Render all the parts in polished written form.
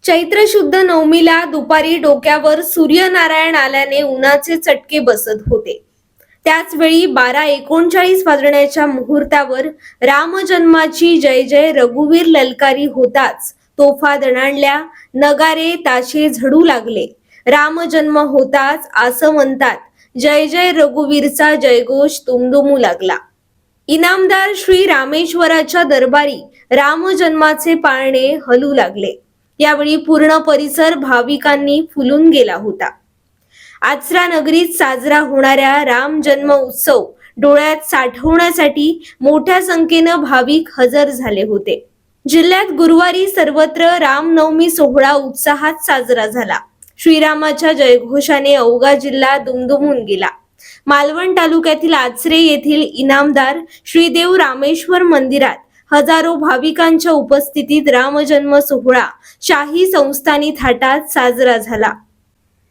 चैत्र शुद्ध नवमीला दुपारी डोक्यावर सूर्यनारायण आल्याने उन्हाचे चटके बसत होते। त्याच वेळी 12:39 वाजण्याच्या मुहूर्तावर रामजन्माची जय जय रघुवीर ललकारी होताच तोफा दणाणल्या, नगारे ताशे झडू लागले। रामजन्म होताच असं म्हणतात, जय जय रघुवीरचा जयघोष दुमदुमू लागला। इनामदार श्री रामेश्वराच्या दरबारी रामजन्माचे पाळणे हलू लागले। यावेळी पूर्ण परिसर भाविकांनी फुलून गेला होता। आचरा नगरीत साजरा होणाऱ्या राम जन्म उत्सव डोळ्यात साठवण्यासाठी मोठ्या संख्येनं भाविक हजर झाले होते। जिल्ह्यात गुरुवारी सर्वत्र रामनवमी सोहळा उत्साहात साजरा झाला। श्रीरामाच्या जयघोषाने अवघा जिल्हा दुमदुमून गेला। मालवण तालुक्यातील आचरे येथील इनामदार श्रीदेव रामेश्वर मंदिरात हजारो भाविकांच्या उपस्थितीत रामजन्म सोहळा शाही संस्थानी थाटात साजरा झाला।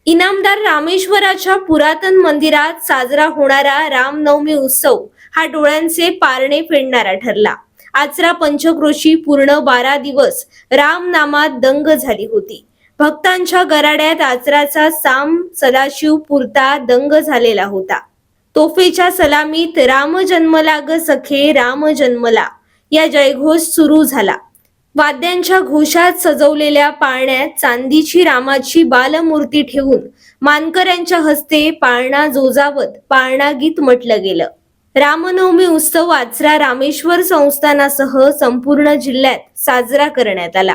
इनामदार रामेश्वराच्या पुरातन मंदिरात साजरा होणारा रामनवमी उत्सव हा डोळ्यांचे पारणे फेडणारा ठरला। आचरा पंचक्रोशी पूर्ण 12 दिवस रामनामात दंग झाली होती। भक्तांच्या गराड्यात आचराचा साम सदाशिव पुरता दंग झालेला होता। तोफेच्या सलामीत राम जन्मला ग सखे राम जन्मला या जयघोष सुरू झाला। वाद्यांच्या घोषात सजवलेल्या पाळण्यात चांदीची रामाची बालमूर्ती ठेवून मानकऱ्यांच्या हस्ते पाळणा जोजावत पाळणा गीत म्हटलं गेलं। रामनवमी उत्सव आचरा रामेश्वर संस्थानासह संपूर्ण जिल्ह्यात साजरा करण्यात आला।